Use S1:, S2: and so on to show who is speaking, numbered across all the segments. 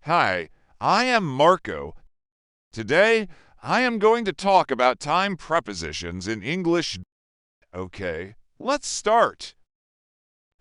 S1: Hi, I am Marco. Today, I am going to talk about time prepositions in English. Okay, let's start.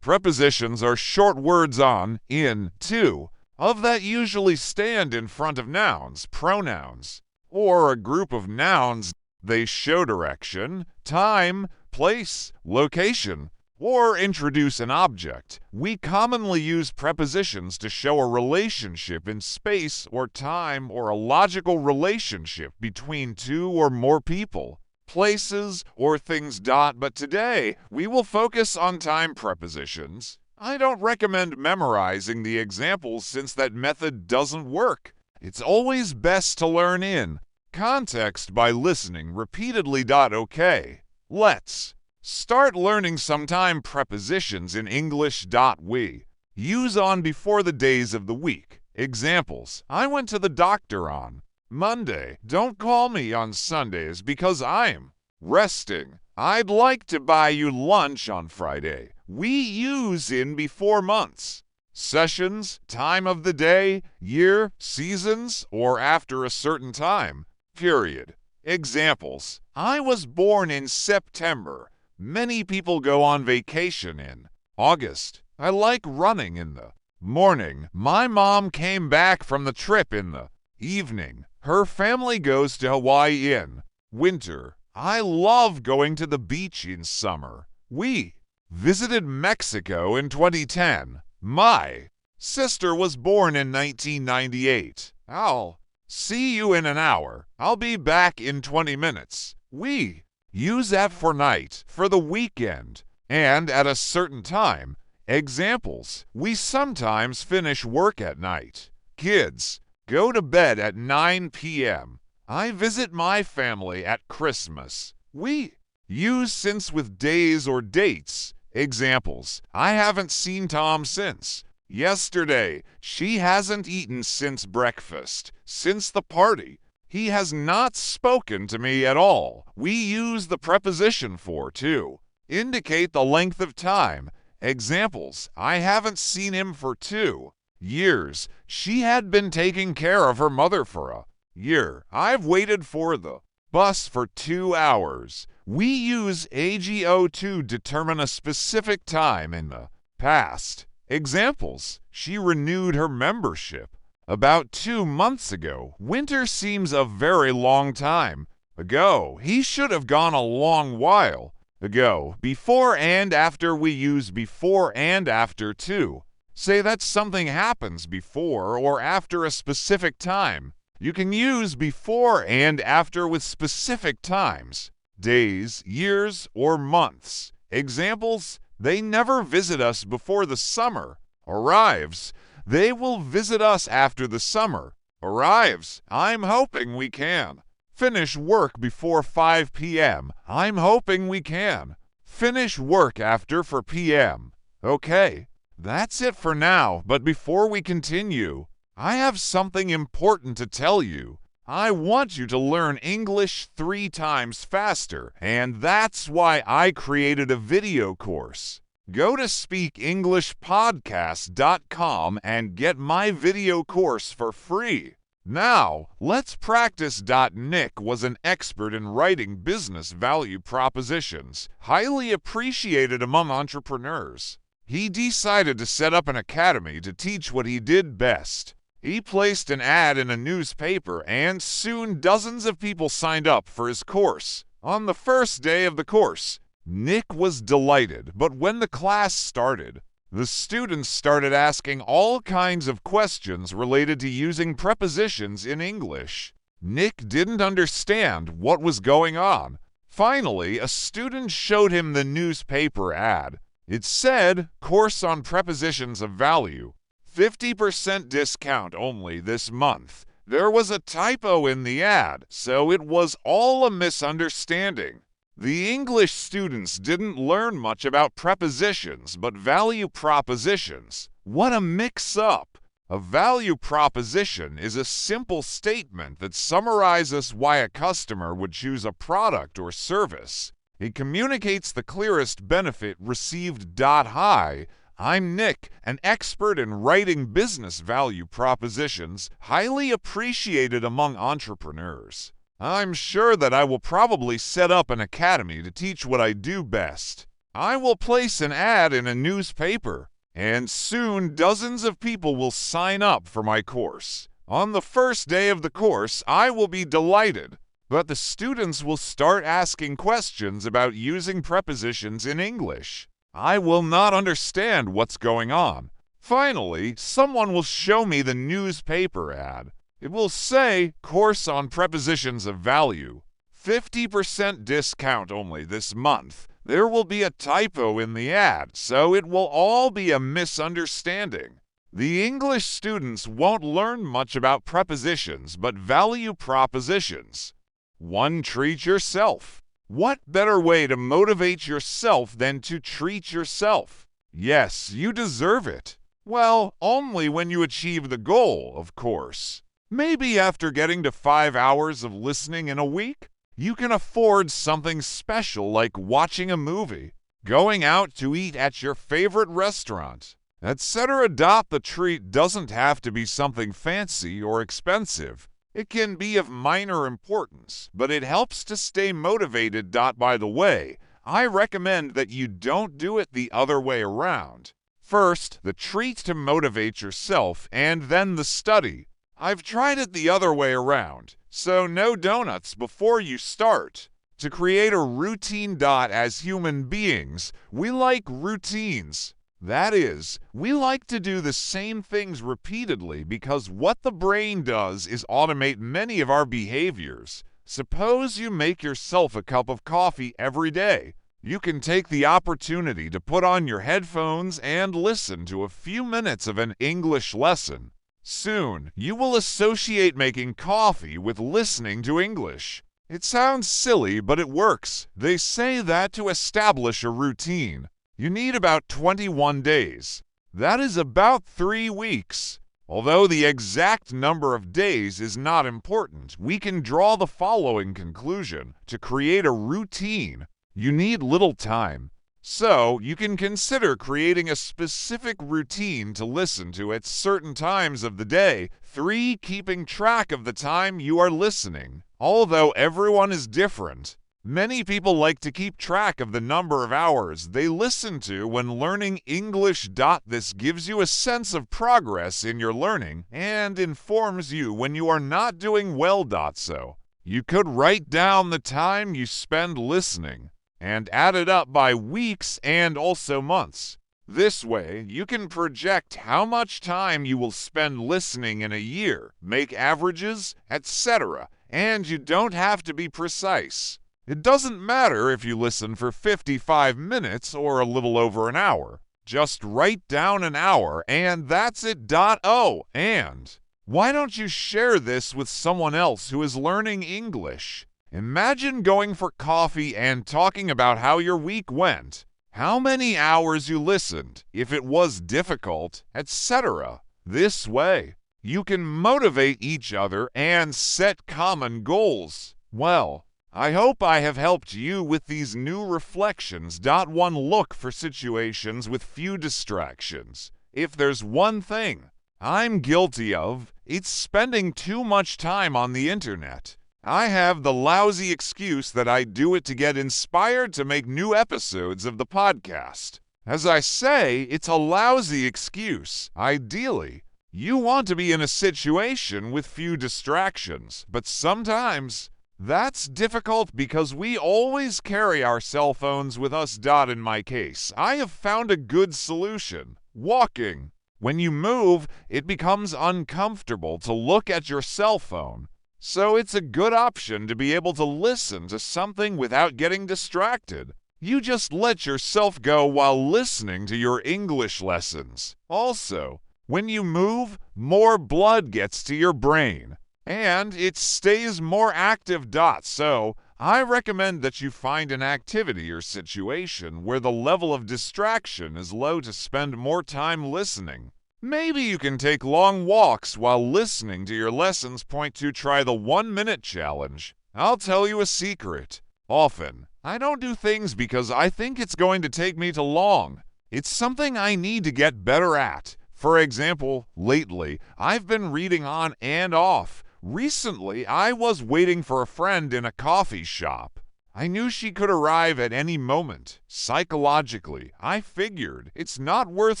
S1: Prepositions are short words on, in, to, of that usually stand in front of nouns, pronouns, or a group of nouns. They show direction, time, place, location, or introduce an object. We commonly use prepositions to show a relationship in space or time or a logical relationship between two or more people, places, or things. But today, we will focus on time prepositions. I don't recommend memorizing the examples since that method doesn't work. It's always best to learn in context by listening repeatedly. Okay, let's start learning some time prepositions in English. We use on before the days of the week. Examples: I went to the doctor on Monday. Don't call me on Sundays because I'm resting. I'd like to buy you lunch on Friday. We use in before months, sessions, time of the day, year, seasons, or after a certain time, period. Examples: I was born in September. Many people go on vacation in August. I like running in the morning. My mom came back from the trip in the evening. Her family goes to Hawaii in winter. I love going to the beach in summer. We visited Mexico in 2010. My sister was born in 1998. I'll see you in an hour. I'll be back in 20 minutes. We use at for night, for the weekend, and at a certain time. Examples: we sometimes finish work at night. Kids go to bed at 9 p.m. I visit my family at Christmas. We use since with days or dates. Examples: I haven't seen Tom since yesterday. She hasn't eaten since breakfast, since the party. He has not spoken to me at all. We use the preposition for to indicate the length of time. Examples: I haven't seen him for 2 years. She had been taking care of her mother for a year. I've waited for the bus for 2 hours. We use ago to determine a specific time in the past. Examples: she renewed her membership about 2 months ago. Winter seems a very long time ago. He should have gone a long while ago. Before and after: we use before and after to say that something happens before or after a specific time. You can use before and after with specific times, days, years, or months. Examples: they never visit us before the summer arrives. They will visit us after the summer arrives. I'm hoping we can finish work before 5 p.m. I'm hoping we can finish work after 4 p.m. Okay, that's it for now, but before we continue, I have something important to tell you. I want you to learn English 3 times faster, and that's why I created a video course. Go to speakenglishpodcast.com and get my video course for free. Now, let's practice. Nick was an expert in writing business value propositions, highly appreciated among entrepreneurs. He decided to set up an academy to teach what he did best. He placed an ad in a newspaper, and soon dozens of people signed up for his course. On the first day of the course, Nick was delighted, but when the class started, the students started asking all kinds of questions related to using prepositions in English. Nick didn't understand what was going on. Finally, a student showed him the newspaper ad. It said, "Course on Prepositions of Value. 50% discount only this month." There was a typo in the ad, so it was all a misunderstanding. The English students didn't learn much about prepositions, but value propositions. What a mix-up! A value proposition is a simple statement that summarizes why a customer would choose a product or service. It communicates the clearest benefit received. Hi, I'm Nick, an expert in writing business value propositions, highly appreciated among entrepreneurs. I'm sure that I will probably set up an academy to teach what I do best. I will place an ad in a newspaper, and soon dozens of people will sign up for my course. On the first day of the course, I will be delighted, but the students will start asking questions about using prepositions in English. I will not understand what's going on. Finally, someone will show me the newspaper ad. It will say, Course on Prepositions of Value, 50% discount only this month. There will be a typo in the ad, so it will all be a misunderstanding. The English students won't learn much about prepositions, but value propositions. 1. Treat yourself. What better way to motivate yourself than to treat yourself? Yes, you deserve it. Well, only when you achieve the goal, of course. Maybe after getting to 5 hours of listening in a week, you can afford something special like watching a movie, going out to eat at your favorite restaurant, etc. The treat doesn't have to be something fancy or expensive. It can be of minor importance, but it helps to stay motivated. By the way, I recommend that you don't do it the other way around. First, the treat to motivate yourself, and then the study. I've tried it the other way around, so no donuts before you start. To create a routine. As human beings, we like routines. That is, we like to do the same things repeatedly because what the brain does is automate many of our behaviors. Suppose you make yourself a cup of coffee every day. You can take the opportunity to put on your headphones and listen to a few minutes of an English lesson. Soon, you will associate making coffee with listening to English. It sounds silly, but it works. They say that to establish a routine, you need about 21 days. That is about 3 weeks. Although the exact number of days is not important, we can draw the following conclusion. To create a routine, you need little time. So, you can consider creating a specific routine to listen to at certain times of the day. 3. Keeping track of the time you are listening. Although everyone is different, many people like to keep track of the number of hours they listen to when learning English. This gives you a sense of progress in your learning and informs you when you are not doing well. So, you could write down the time you spend listening and add it up by weeks and also months. This way, you can project how much time you will spend listening in a year, make averages, etc., and you don't have to be precise. It doesn't matter if you listen for 55 minutes or a little over an hour. Just write down an hour and that's it. Oh, and why don't you share this with someone else who is learning English? Imagine going for coffee and talking about how your week went, how many hours you listened, if it was difficult, etc. This way, you can motivate each other and set common goals. Well, I hope I have helped you with these new reflections. 1. Look for situations with few distractions. If there's one thing I'm guilty of, it's spending too much time on the internet. I have the lousy excuse that I do it to get inspired to make new episodes of the podcast. As I say, it's a lousy excuse. Ideally, you want to be in a situation with few distractions, but sometimes that's difficult because we always carry our cell phones with us. In my case, I have found a good solution: walking. When you move, it becomes uncomfortable to look at your cell phone, so it's a good option to be able to listen to something without getting distracted. You just let yourself go while listening to your English lessons. Also, when you move, more blood gets to your brain, and it stays more active. So, I recommend that you find an activity or situation where the level of distraction is low to spend more time listening. Maybe you can take long walks while listening to your lessons. Point 2. Try the 1-minute challenge. I'll tell you a secret. Often, I don't do things because I think it's going to take me too long. It's something I need to get better at. For example, lately, I've been reading on and off. Recently, I was waiting for a friend in a coffee shop. I knew she could arrive at any moment. Psychologically, I figured it's not worth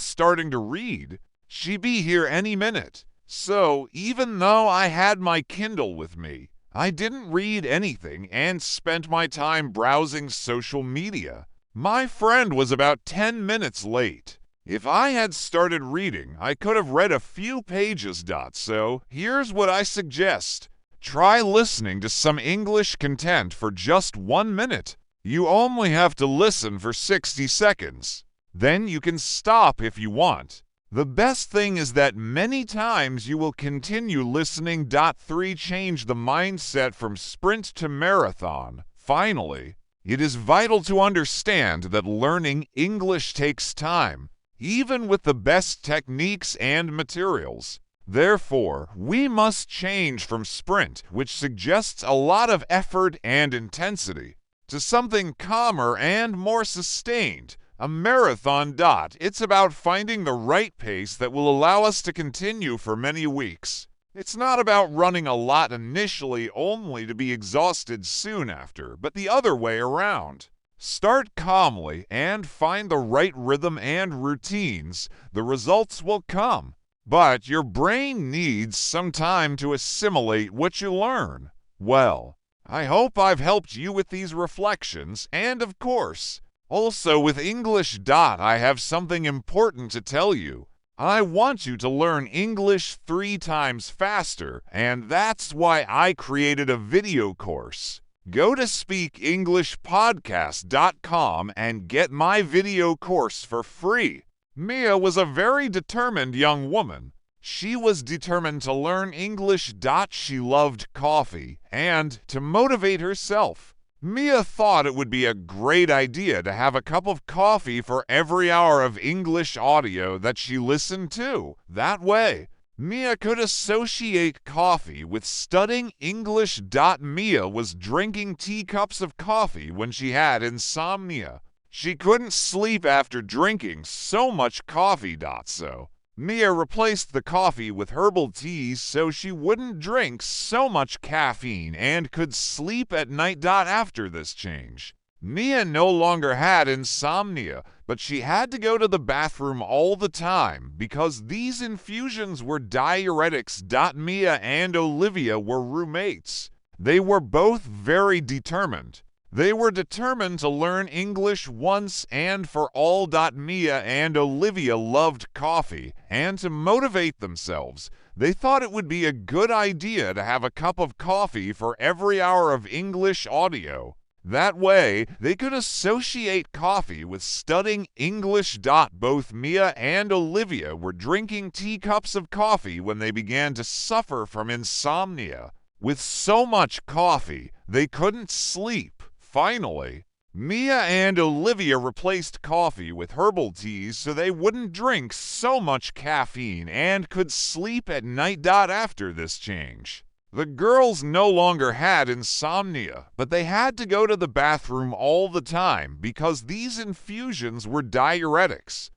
S1: starting to read. She'd be here any minute. So, even though I had my Kindle with me, I didn't read anything and spent my time browsing social media. My friend was about 10 minutes late. If I had started reading, I could have read a few pages. So, here's what I suggest. Try listening to some English content for just 1 minute. You only have to listen for 60 seconds. Then you can stop if you want. The best thing is that many times you will continue listening. 3. Change the mindset from sprint to marathon. Finally, it is vital to understand that learning English takes time, even with the best techniques and materials. Therefore, we must change from sprint, which suggests a lot of effort and intensity, to something calmer and more sustained, a marathon. It's about finding the right pace that will allow us to continue for many weeks. It's not about running a lot initially only to be exhausted soon after, but the other way around. Start calmly and find the right rhythm and routines. The results will come. But your brain needs some time to assimilate what you learn. Well, I hope I've helped you with these reflections, and of course, also with English. I have something important to tell you. I want you to learn English 3 times faster, and that's why I created a video course. Go to speakenglishpodcast.com and get my video course for free. Mia was a very determined young woman. She was determined to learn English. She loved coffee, and to motivate herself, Mia thought it would be a great idea to have a cup of coffee for every hour of English audio that she listened to. That way, Mia could associate coffee with studying English. Mia was drinking teacups of coffee when she had insomnia. She couldn't sleep after drinking so much coffee. So, Mia replaced the coffee with herbal teas so she wouldn't drink so much caffeine and could sleep at night. After this change, Mia no longer had insomnia, but she had to go to the bathroom all the time because these infusions were diuretics. Mia and Olivia were roommates. They were both very determined. They were determined to learn English once and for all. Mia and Olivia loved coffee, and to motivate themselves, they thought it would be a good idea to have a cup of coffee for every hour of English audio. That way, they could associate coffee with studying English. Both Mia and Olivia were drinking teacups of coffee when they began to suffer from insomnia. With so much coffee, they couldn't sleep. Finally, Mia and Olivia replaced coffee with herbal teas so they wouldn't drink so much caffeine and could sleep at night. After this change, the girls no longer had insomnia, but they had to go to the bathroom all the time because these infusions were diuretics.